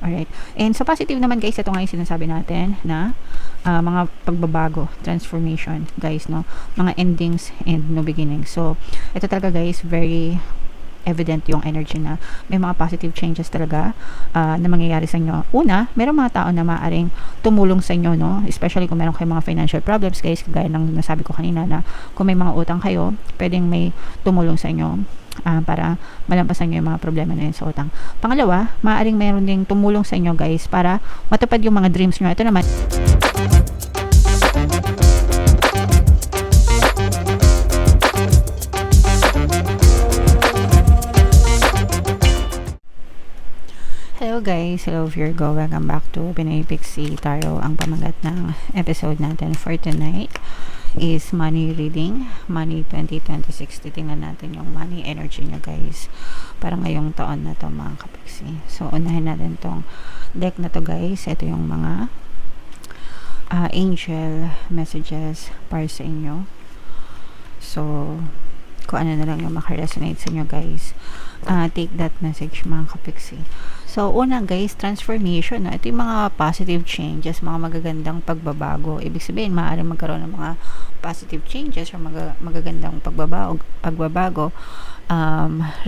Alright. And sa positive naman guys, ito nga yung sinasabi natin na mga pagbabago, transformation guys, no? Mga endings and new beginnings. So, ito talaga guys, very evident yung energy na may mga positive changes talaga na mangyayari sa inyo. Una, merong mga tao na maaaring tumulong sa inyo, no? Especially kung meron kayong mga financial problems guys, kagaya ng nasabi ko kanina na kung may mga utang kayo, pwedeng may tumulong sa inyo para malampasan nyo yung mga problema na yun sa utang. Pangalawa, maaaring meron ding tumulong sa inyo guys para matupad yung mga dreams nyo. Ito naman, hello guys, hello Virgo, welcome back to Pinoy Pixie Tarot. Ang pamagat ng episode natin for tonight is money reading, money 2026. Titingnan natin yung money energy nyo guys para ngayong taon na to mga kapiksi. So unahin natin tong deck na to guys. Ito yung mga angel messages para sa inyo. So kung ano na lang yung makaresonate sa inyo guys, take that message mga kapiksi. So una guys, transformation, no? Ito yung mga positive changes, mga magagandang pagbabago. Ibig sabihin, maaaring magkaroon ng mga positive changes o magagandang pagbabago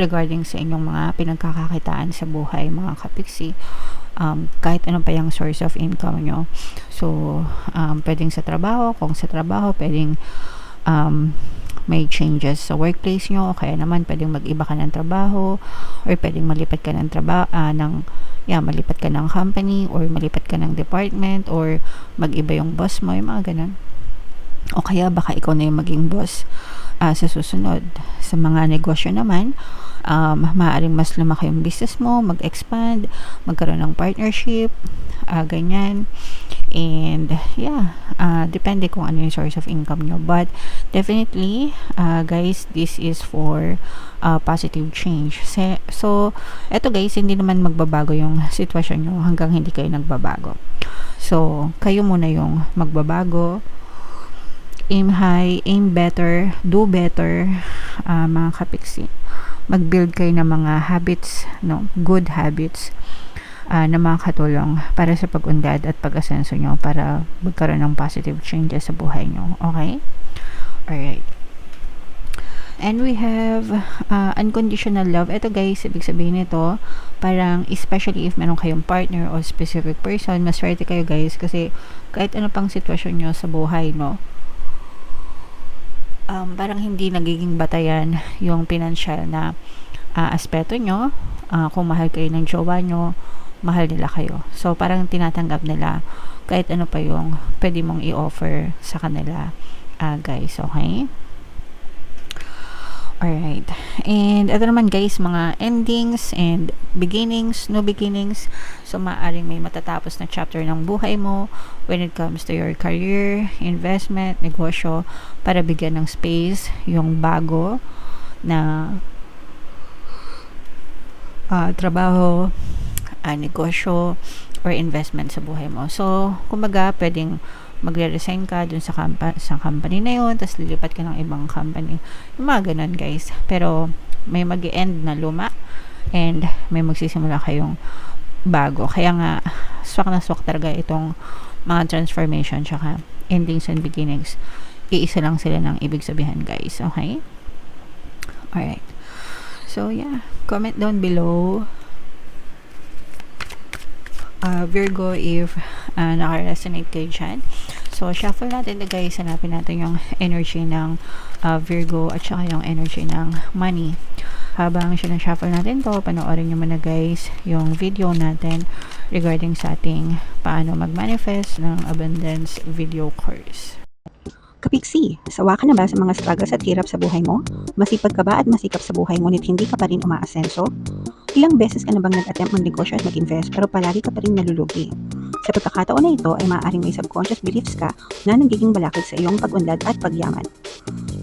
regarding sa inyong mga pinagkakakitaan sa buhay mga kapiksi. Kahit ano pa yung source of income nyo. So pwedeng sa trabaho, kung sa trabaho pwedeng may changes sa workplace nyo, o kaya naman pwedeng mag-iba ka ng trabaho, or pwedeng malipat ka ng malipat ka ng company, or malipat ka ng department, or mag-iba yung boss mo, yung mga ganun. O kaya baka ikaw na yung maging boss sa susunod. Sa mga negosyo naman, maaaring mas lumaki yung business mo, mag-expand, magkaroon ng partnership, ganyan. And depende kung ano yung source of income nyo, but definitely guys, this is for positive change. So eto guys, hindi naman magbabago yung sitwasyon nyo hanggang hindi kayo nagbabago. So kayo muna yung magbabago. Aim high, aim better, do better, mga kapiksi. Mag-build kayo ng mga habits, no, good habits na makakatulong para sa pag-unlad at pag-asenso nyo, para magkaroon ng positive changes sa buhay nyo. Okay? Alright. And we have unconditional love. Ito guys, ibig sabihin nito, parang especially if meron kayong partner o specific person, maswerte kayo guys kasi kahit ano pang sitwasyon nyo sa buhay, no, parang hindi nagiging batayan yung financial na aspeto nyo. Kung mahal kayo ng jowa nyo, mahal nila kayo. So parang tinatanggap nila kahit ano pa yung pwede mong i-offer sa kanila guys. Okay? Alright. And ito naman guys, mga endings and beginnings, new beginnings. So maaaring may matatapos na chapter ng buhay mo when it comes to your career, investment, negosyo, para bigyan ng space yung bago na trabaho, negosyo, or investment sa buhay mo. So kumbaga pwedeng magre-resign ka dun sa company na yun, tapos lilipat ka ng ibang company. Yung mga ganun guys. Pero may mag-end na luma and may magsisimula kayong bago. Kaya nga swak na swak talaga itong mga transformation tsaka endings and beginnings. Iisa lang sila ng ibig sabihin guys. Okay? Alright. So yeah, comment down below Virgo if naka-resonate kayo dyan. So shuffle natin guys, hanapin natin yung energy ng Virgo at saka yung energy ng money. Habang sinashuffle natin to, panoorin nyo muna guys yung video natin regarding sa ating paano mag-manifest ng abundance video course. Kapiksi, sawa ka na ba sa mga struggles at hirap sa buhay mo? Masipag ka ba at masikap sa buhay ngunit hindi ka pa rin umaasenso? Ilang beses ka na bang nag-attempt mag-negosyo at mag-invest pero palagi ka pa rin nalulugi? Sa pagkakataon na ito ay maaaring may subconscious beliefs ka na nagiging balakid sa iyong pag-unlad at pagyaman.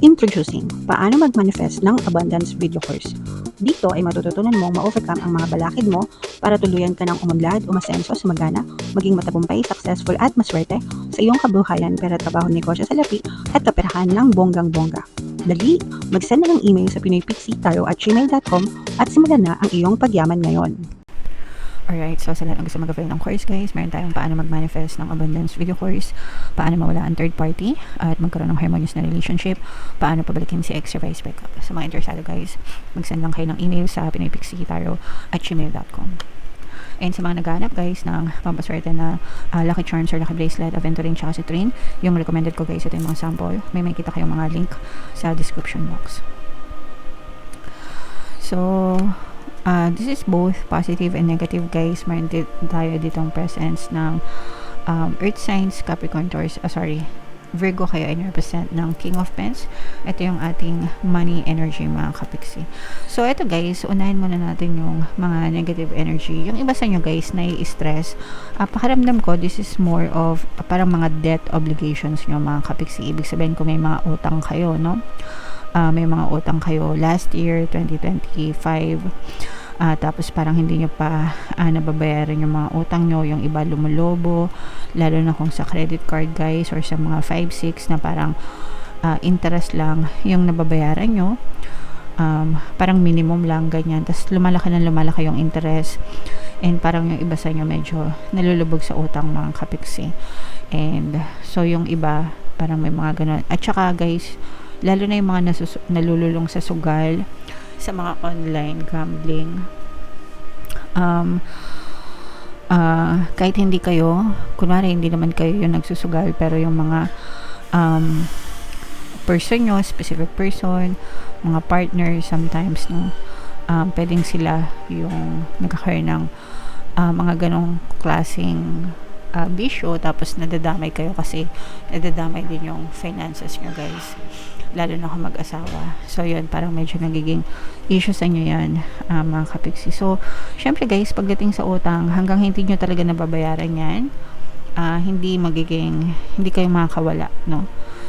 Introducing, paano mag-manifest ng abundance video course. Dito ay matututunan mong ma-overcome ang mga balakid mo para tuluyan ka ng umunlad, umasenso, sumagana, maging matagumpay, successful at maswerte sa iyong kabuhayan, pera, trabaho, negosyo, salapi at kaperahan ng bonggang-bongga. Dali, mag-send na ng email sa pinoypixietarot@gmail.com at simulan na ang iyong pagyaman ngayon. Alright, so sa lahat ng gusto mag-avail ng course guys, meron tayong paano mag-manifest ng abundance video course, paano mawala ang third party, at magkaroon ng harmonious na relationship, paano pabalikin si ex or vice breakup. Sa mga interesado guys, mag-send lang kayo ng email sa pinoypixitaro@gmail.com. And sa mga naghahanap guys ng pampaswerte na lucky charms or lucky bracelet, aventurine tsaka citrine, yung recommended ko guys, ito yung mga sample. May makita kayong mga link sa description box. So, this is both positive and negative guys. Meron tayo ditong presence ng Earth signs, Capricorn, Taurus, Virgo kayo ay represent ng King of Pence. Ito yung ating money energy mga kapiksi. So ito guys, unahin muna natin yung mga negative energy. Yung iba sa inyo guys, nai-stress. Pakiramdam ko, this is more of parang mga debt obligations nyo mga kapiksi. Ibig sabihin kung may mga utang kayo, no? May mga utang kayo last year, 2025. Tapos parang hindi nyo pa nababayaran yung mga utang nyo, yung iba lumulobo, lalo na kung sa credit card guys or sa mga 5-6 na parang interest lang yung nababayaran nyo, parang minimum lang ganyan, tapos lumalaki yung interest, and parang yung iba sa inyo medyo nalulubog sa utang mga kapiksi. And so yung iba parang may mga ganun, at saka guys, lalo na yung mga nalululong sa sugal, sa mga online gambling, kahit hindi kayo, kunwari hindi naman kayo yung nagsusugal, pero yung mga person nyo, specific person, mga partner sometimes, no, pwedeng sila yung nagkakaroon ng mga ganong klaseng bisyo, tapos nadadamay kayo kasi nadadamay din yung finances nyo guys, lalo na kung mag-asawa. So yun, parang medyo nagiging issue sa inyo yan mga kapiksi. So syempre guys, pagdating sa utang, hanggang hindi nyo talaga nababayaran yan, hindi kayo makakawala, no?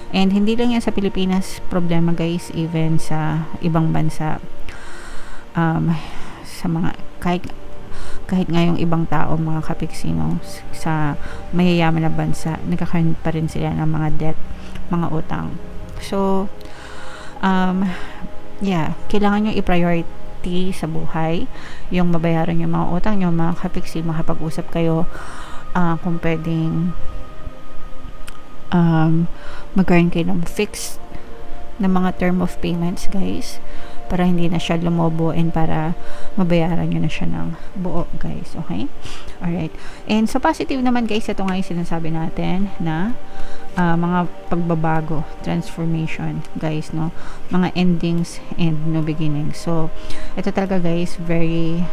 And hindi lang yan sa Pilipinas problema guys, even sa ibang bansa, sa mga kahit nga yung ibang tao mga kapiksi, no, sa mayayaman na bansa, nagkakaroon pa rin sila ng mga debt, mga utang. So kailangan nyo i-priority sa buhay yung mabayaran yung mga utang nyo mga kapiksi. Makapag-usap kayo kung pwedeng magkaroon kayo ng fixed na mga term of payments guys, para hindi na siya lumobo and para mabayaran nyo na siya ng buo guys, okay? Alright, and sa positive naman guys, ito nga yung sinasabi natin na mga pagbabago, transformation guys, no, mga endings and new beginnings. So ito talaga guys, very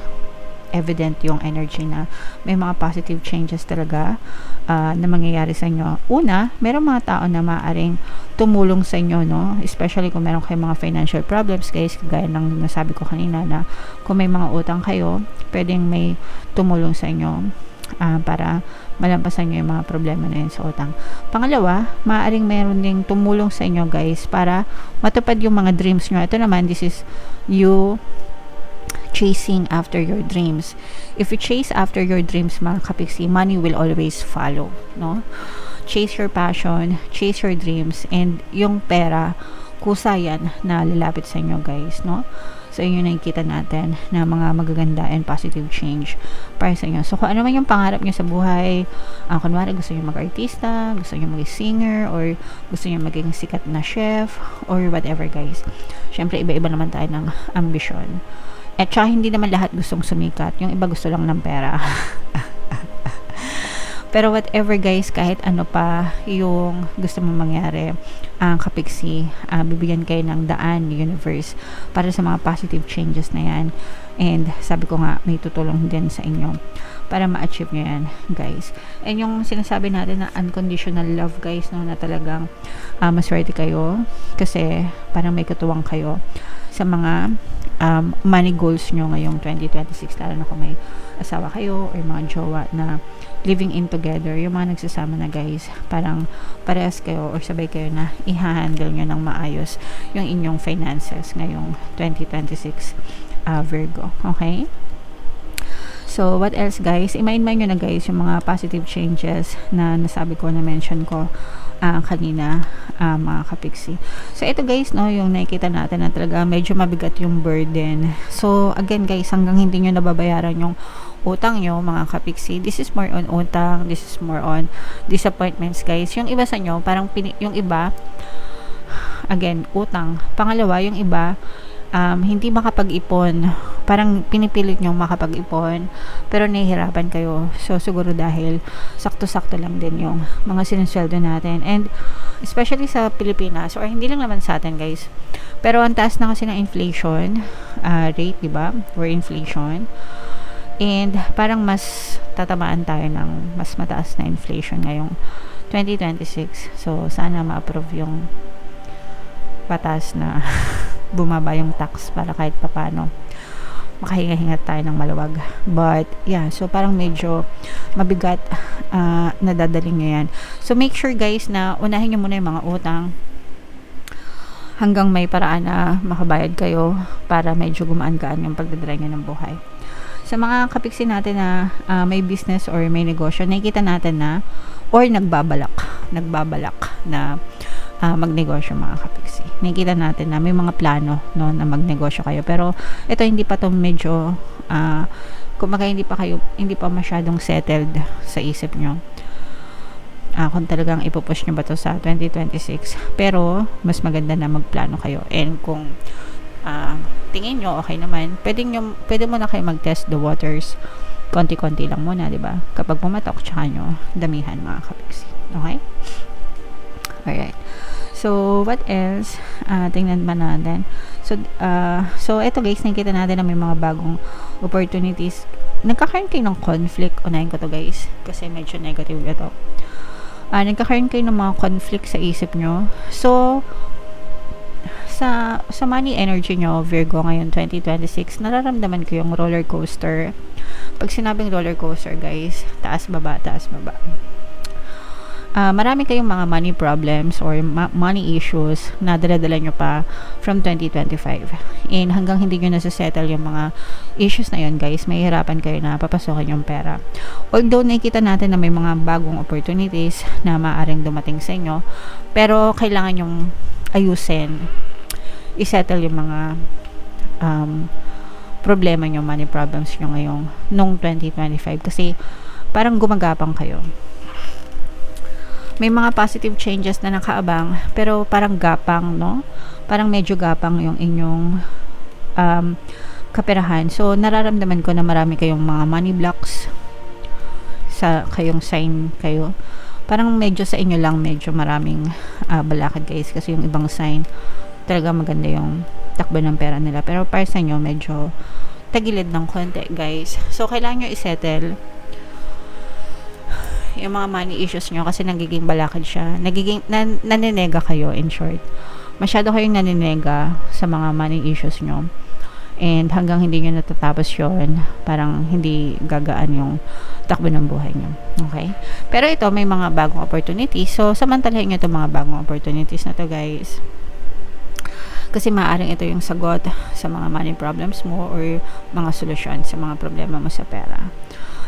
evident yung energy na may mga positive changes talaga na mangyayari sa inyo. Una, merong mga tao na maaaring tumulong sa inyo, no, especially kung meron kayong mga financial problems guys, kagaya ng nasabi ko kanina na kung may mga utang kayo, pwedeng may tumulong sa inyo para malampasan nyo yung mga problema na yun sa utang. Pangalawa, maaaring meron ding tumulong sa inyo guys para matupad yung mga dreams nyo. Ito naman, this is you chasing after your dreams. If you chase after your dreams mga kapiksi, money will always follow, no? Chase your passion, chase your dreams, and yung pera, kusa yan na lalapit sa inyo guys, no? So yun yung nakikita natin na mga magaganda and positive change para sa inyo. So kung ano man yung pangarap nyo sa buhay, kunwari gusto nyo mag-artista, gusto nyo maging singer, or gusto nyo maging sikat na chef, or whatever guys. Syempre iba-iba naman tayo ng ambisyon. At saka hindi naman lahat gustong sumikat. Yung iba gusto lang ng pera. Pero whatever guys, kahit ano pa yung gusto mong mangyari, ang kapiksi, bibigyan kayo ng daan, universe, para sa mga positive changes na yan. And sabi ko nga, may tutulong din sa inyo para ma-achieve nyo yan guys. And yung sinasabi natin na unconditional love guys, no, na talagang maswerte kayo kasi parang may katuwang kayo sa mga money goals nyo ngayong 2026, lalo na kung may asawa kayo or mga jowa na living in together, yung mga nagsasama na guys, parang parehas kayo or sabay kayo na i-handle nyo ng maayos yung inyong finances ngayong 2026 Virgo, okay? So what else guys, i-mind nyo na guys yung mga positive changes na nasabi ko, na mention ko kanina mga kapiksi. So ito guys, no, yung nakikita natin na talaga medyo mabigat yung burden. So again guys, hanggang hindi nyo nababayaran yung utang nyo, mga kapiksi. This is more on utang, this is more on disappointments, guys. Yung iba sa nyo, parang yung iba, again, utang. Pangalawa, yung iba, hindi makapag-ipon. Parang pinipilit nyo makapag-ipon, pero nahihirapan kayo. So, siguro dahil sakto-sakto lang din yung mga sinusweldo natin. And, especially sa Pilipinas, or hindi lang naman sa atin, guys. Pero, ang taas na kasi ng inflation rate, diba? Or inflation. And, parang mas tatamaan tayo ng mas mataas na inflation ngayong 2026. So, sana ma-approve yung batas na bumaba yung tax para kahit papano makahinga-hinga tayo ng maluwag. But, yeah, so parang medyo mabigat na dadaling nyo yan. So, make sure guys na unahin nyo muna yung mga utang hanggang may paraan na makabayad kayo para medyo gumaan-gaan yung pagdadrive nyo ng buhay. Sa mga kapiksi natin na may business or may negosyo, nakikita natin na or nagbabalak na magnegosyo, mga kapiksi. Nakikita natin na may mga plano, no, na magnegosyo kayo. Pero ito hindi pa to medyo kumbaga hindi pa masyadong settled sa isip nyo. Kung talagang ipupush nyo ba to sa 2026. Pero mas maganda na magplano kayo. And kung tingin nyo okay naman, pwede mo na kayo mag-test the waters. Konti-konti lang muna, di ba? Kapag pumatok, tsaka nyo damihan, mga kapiksi. Okay? Alright. So, what else? Tingnan ba natin? So eto guys, nakikita natin na may mga bagong opportunities. Nagkakaroon kayo ng conflict. Unahin ko to guys, kasi medyo negative ito. Nagkakaroon kayo ng mga conflict sa isip nyo. So, sa money energy nyo, Virgo, ngayon 2026, nararamdaman ko yung roller coaster. Pag sinabing roller coaster, guys, taas baba, taas baba. Marami kayong mga money problems or money issues na dala-dala nyo pa from 2025. And hanggang hindi nyo nasa-settle yung mga issues na yun, guys, may hirapan kayo na papasokin yung pera. Although nakikita natin na may mga bagong opportunities na maaaring dumating sa inyo, pero kailangan yung ayusin, isettle yung mga problema nyo, money problems nyo ngayong nung 2025, kasi parang gumagapang kayo. May mga positive changes na nakaabang, pero parang gapang, no? Parang medyo gapang yung inyong kaperahan. So, nararamdaman ko na marami kayong mga money blocks sa kayong sign kayo. Parang medyo sa inyo lang, medyo maraming balakid, guys. Kasi yung ibang sign, talaga maganda yung takbo ng pera nila. Pero para sa inyo, medyo tagilid ng konti, guys. So, kailangan nyo isettle yung mga money issues nyo kasi nagiging balakid siya. Naninega kayo, in short. Masyado kayong naninega sa mga money issues nyo. And hanggang hindi nyo natatapos yun, parang hindi gagaan yung takbo ng buhay nyo. Okay? Pero ito, may mga bagong opportunities. So, samantalahin nyo itong mga bagong opportunities na to, guys. Kasi maaaring ito yung sagot sa mga money problems mo or mga solusyon sa mga problema mo sa pera.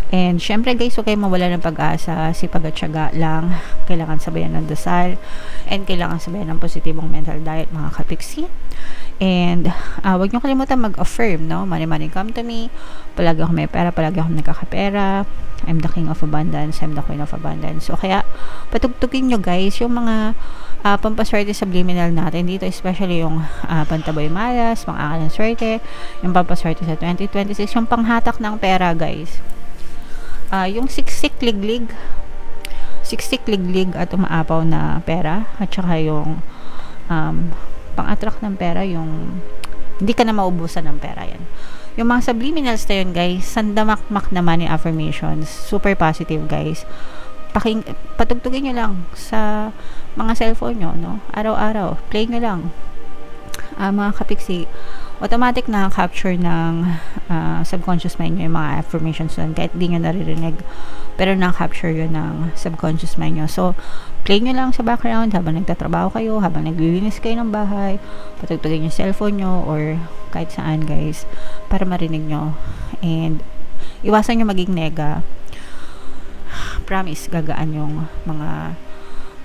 And syempre guys, huwag kayong mawala ng pag-asa, sipag at syaga lang. Kailangan sabayan ng dasal and kailangan sabayan ng positibong mental diet, mga kapiksi. And huwag nyo kalimutan mag-affirm, no? Money, money come to me. Palagi ako may pera, palagi ako nagkakapera. I'm the king of abundance, I'm the queen of abundance. So kaya patugtugin nyo guys yung mga pampaswerte subliminal natin dito, especially yung pantaboy malas, pang-akal ng swerte, yung pampaswerte sa 2026, yung panghatak ng pera, guys. Yung siksik liglig at umaapaw na pera, at saka yung pang-attract ng pera, yung hindi ka na maubusan ng pera, yan. Yung mga subliminals na yun, guys, sandamakmak na money affirmations, super positive, guys. Patugtugin nyo lang sa mga cellphone nyo, no? Araw-araw, play nyo lang. Mga kapiksi, automatic na capture ng subconscious mind nyo yung mga affirmations nun, kahit di nyo naririnig, pero na-capture yun ng subconscious mind nyo. So, play nyo lang sa background habang nagtatrabaho kayo, habang naglilinis kayo ng bahay, patugtugin yung cellphone nyo or kahit saan, guys, para marinig nyo. And iwasan nyo maging nega. Promise, gagaan yung mga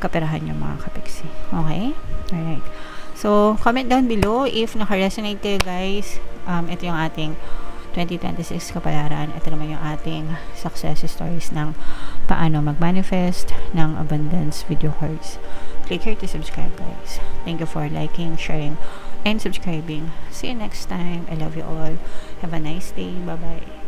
kaperahan nyo, mga kapiksi. Okay? Alright. So, comment down below if naka-resonate kayo, guys. Ito yung ating 2026 kapalaran. Ito naman yung ating success stories ng paano mag-manifest ng abundance video course. Click here to subscribe, guys. Thank you for liking, sharing, and subscribing. See you next time. I love you all. Have a nice day. Bye-bye.